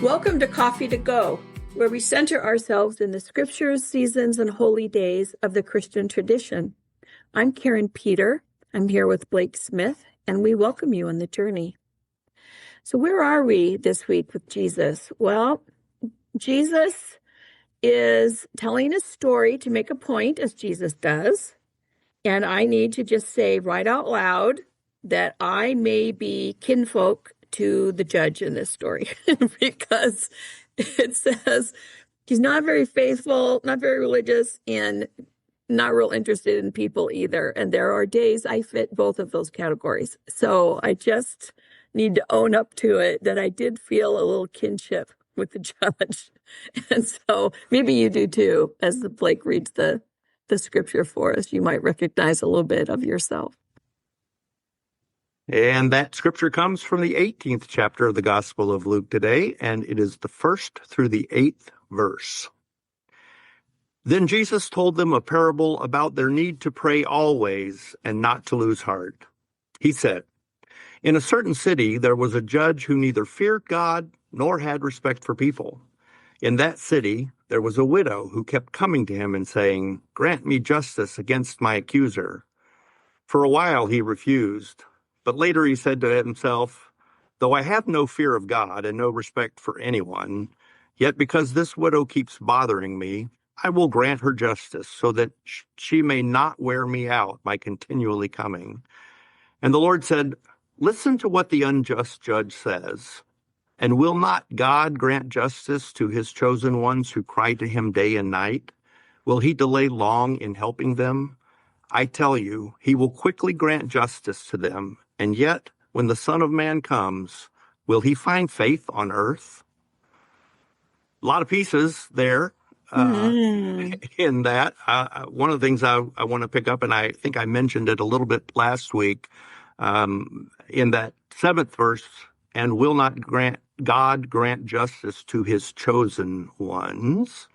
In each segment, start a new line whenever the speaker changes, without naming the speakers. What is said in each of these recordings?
Welcome to Coffee to Go, where we center ourselves in the scriptures, seasons, and holy days of the Christian tradition. I'm Karin Peter. I'm here with Blake Smith, and we welcome you on the journey. So where are we this week with Jesus? Well, Jesus is telling a story to make a point, as Jesus does. And I need to just say right out loud that I may be kinfolk to the judge in this story because it says he's not very faithful, not very religious, and not real interested in people either. And there are days I fit both of those categories. So I just need to own up to it that I did feel a little kinship with the judge. And so maybe you do too, as Blake reads the scripture for us. You might recognize a little bit of yourself.
And that scripture comes from the 18th chapter of the Gospel of Luke today, and it is the 1st through the 8th verse. Then Jesus told them a parable about their need to pray always and not to lose heart. He said, "In a certain city there was a judge who neither feared God nor had respect for people. In that city there was a widow who kept coming to him and saying, 'Grant me justice against my accuser.' For a while he refused. But later he said to himself, 'Though I have no fear of God and no respect for anyone, yet because this widow keeps bothering me, I will grant her justice so that she may not wear me out by continually coming.' And the Lord said, 'Listen to what the unjust judge says. And will not God grant justice to his chosen ones who cry to him day and night? Will he delay long in helping them? I tell you, he will quickly grant justice to them. And yet, when the Son of Man comes, will he find faith on earth?'" A lot of pieces there in that. One of the things I want to pick up, and I think I mentioned it a little bit last week, in that 7th verse, "And will not God grant justice to his chosen ones?"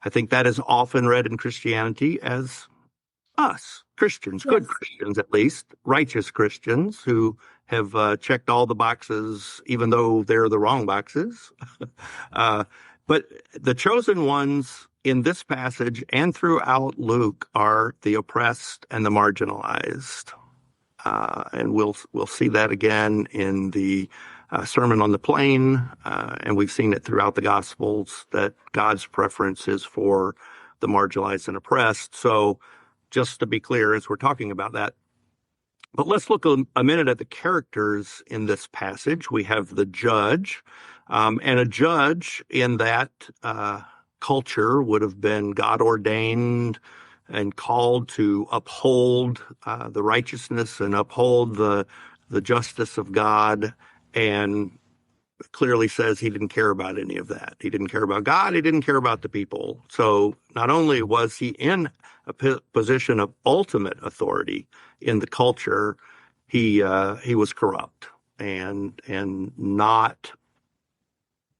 I think that is often read in Christianity as us, Christians, yes. Good Christians at least, righteous Christians who have checked all the boxes, even though they're the wrong boxes. But the chosen ones in this passage and throughout Luke are the oppressed and the marginalized. And we'll see that again in the Sermon on the Plain, and we've seen it throughout the Gospels that God's preference is for the marginalized and oppressed. So just to be clear as we're talking about that. But let's look a minute at the characters in this passage. We have the judge, and a judge in that culture would have been God-ordained and called to uphold the righteousness and uphold the justice of God, and clearly says he didn't care about any of that. He didn't care about God. He didn't care about the people. So not only was he in a position of ultimate authority in the culture, he was corrupt and not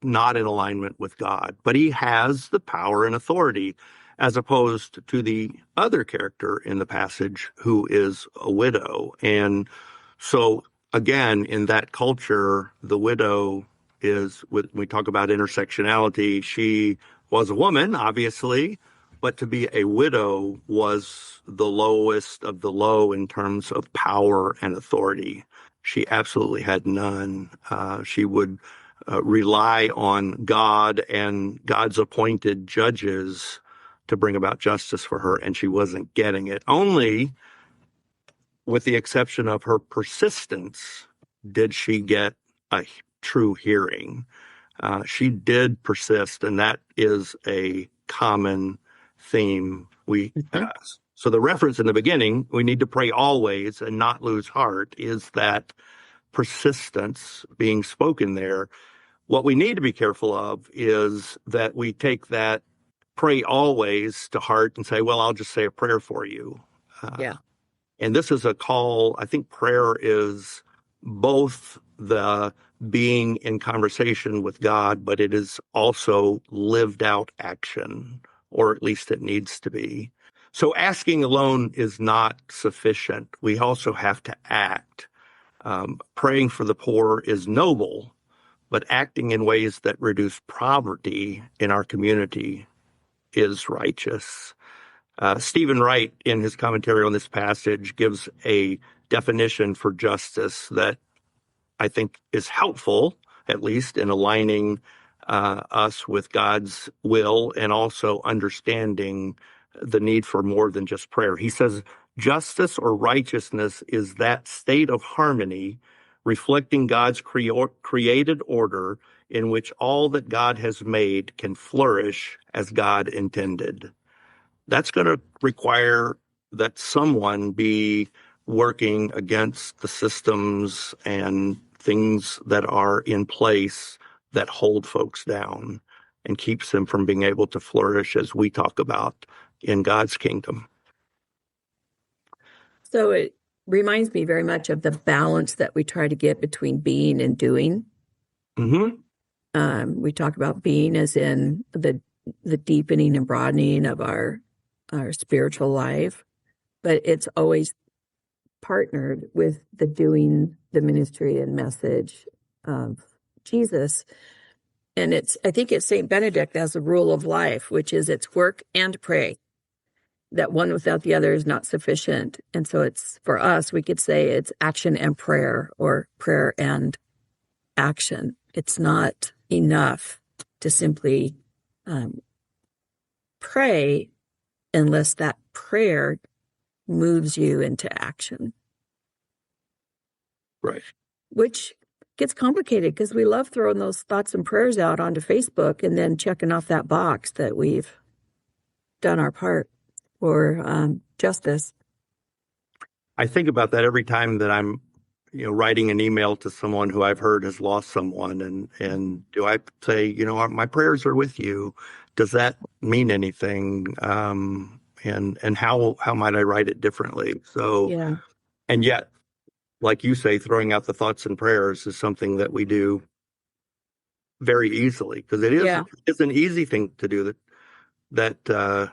in alignment with God. But he has the power and authority, as opposed to the other character in the passage who is a widow. And so again, in that culture, the widow is, when we talk about intersectionality, she was a woman, obviously, but to be a widow was the lowest of the low in terms of power and authority. She absolutely had none. She would rely on God and God's appointed judges to bring about justice for her, and she wasn't getting it. Only with the exception of her persistence did she get a true hearing. She did persist, and that is a common theme we have. So the reference in the beginning, we need to pray always and not lose heart, is that persistence being spoken there. What we need to be careful of is that we take that pray always to heart and say, well, I'll just say a prayer for you. And this is a call. I think prayer is both the being in conversation with God, but it is also lived out action, or at least it needs to be. So asking alone is not sufficient. We also have to act. Praying for the poor is noble, but acting in ways that reduce poverty in our community is righteous. Stephen Wright, in his commentary on this passage, gives a definition for justice that I think is helpful, at least in aligning us with God's will and also understanding the need for more than just prayer. He says, justice or righteousness is that state of harmony reflecting God's created order in which all that God has made can flourish as God intended. That's going to require that someone be working against the systems and things that are in place that hold folks down and keeps them from being able to flourish as we talk about in God's kingdom.
So it reminds me very much of the balance that we try to get between being and doing.
Mm-hmm.
We talk about being as in the deepening and broadening of our spiritual life, but it's always partnered with the doing, the ministry and message of Jesus. And I think it's St. Benedict as a rule of life, which is it's work and pray, that one without the other is not sufficient. And so it's, for us, we could say it's action and prayer, or prayer and action. It's not enough to simply pray unless that prayer moves you into action.
Right.
Which gets complicated because we love throwing those thoughts and prayers out onto Facebook and then checking off that box that we've done our part for justice.
I think about that every time that I'm, writing an email to someone who I've heard has lost someone, and do I say, my prayers are with you? Does that mean anything? And how might I write it differently? So,
Yeah.
And yet, like you say, throwing out the thoughts and prayers is something that we do very easily, because it's an easy thing to do that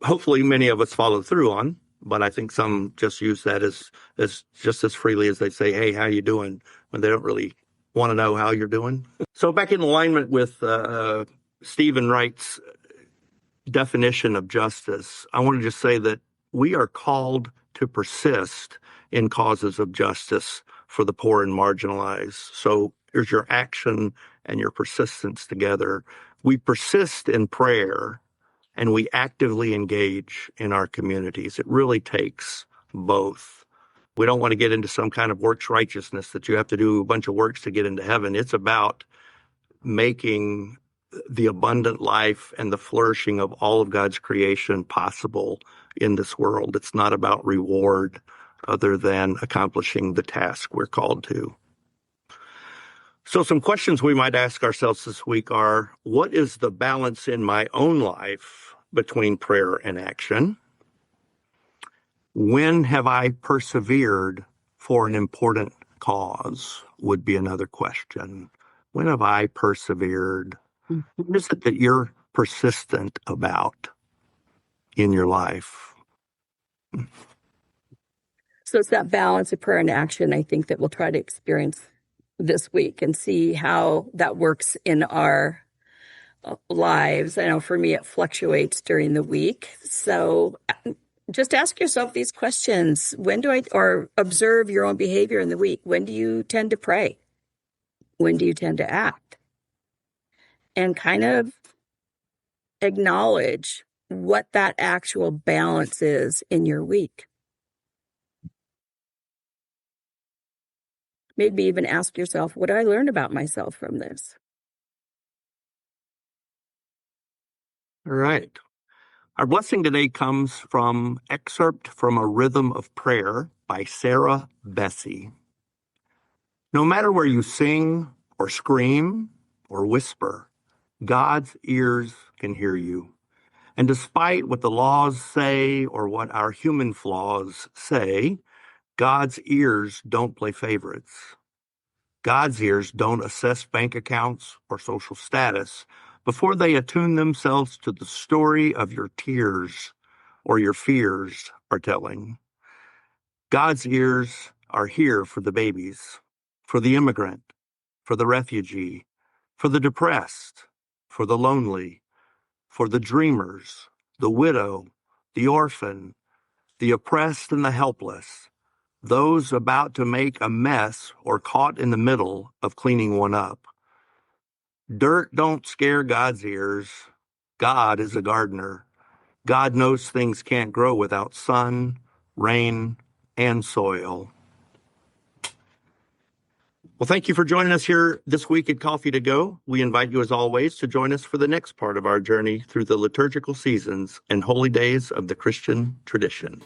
hopefully many of us follow through on. But I think some just use that as just as freely as they say, "Hey, how you doing?" when they don't really want to know how you're doing. So back in alignment with Stephen Wright's definition of justice, I want to just say that we are called to persist in causes of justice for the poor and marginalized. So here's your action and your persistence together. We persist in prayer and we actively engage in our communities. It really takes both. We don't want to get into some kind of works righteousness that you have to do a bunch of works to get into heaven. It's about making the abundant life and the flourishing of all of God's creation possible in this world. It's not about reward other than accomplishing the task we're called to. So some questions we might ask ourselves this week are, what is the balance in my own life between prayer and action? When have I persevered for an important cause would be another question. When have I persevered? What is it that you're persistent about in your life?
So it's that balance of prayer and action, I think, that we'll try to experience this week and see how that works in our lives. I know for me, it fluctuates during the week. So just ask yourself these questions. Or observe your own behavior in the week. When do you tend to pray? When do you tend to act? And kind of acknowledge what that actual balance is in your week. Maybe even ask yourself, what did I learn about myself from this?
All right. Our blessing today comes from excerpt from A Rhythm of Prayer by Sarah Bessey. No matter where you sing or scream or whisper, God's ears can hear you. And despite what the laws say or what our human flaws say, God's ears don't play favorites. God's ears don't assess bank accounts or social status before they attune themselves to the story of your tears or your fears are telling. God's ears are here for the babies, for the immigrant, for the refugee, for the depressed, for the lonely, for the dreamers, the widow, the orphan, the oppressed and the helpless, those about to make a mess or caught in the middle of cleaning one up. Dirt don't scare God's ears. God is a gardener. God knows things can't grow without sun, rain, and soil. Well, thank you for joining us here this week at Coffee to Go. We invite you, as always, to join us for the next part of our journey through the liturgical seasons and holy days of the Christian tradition.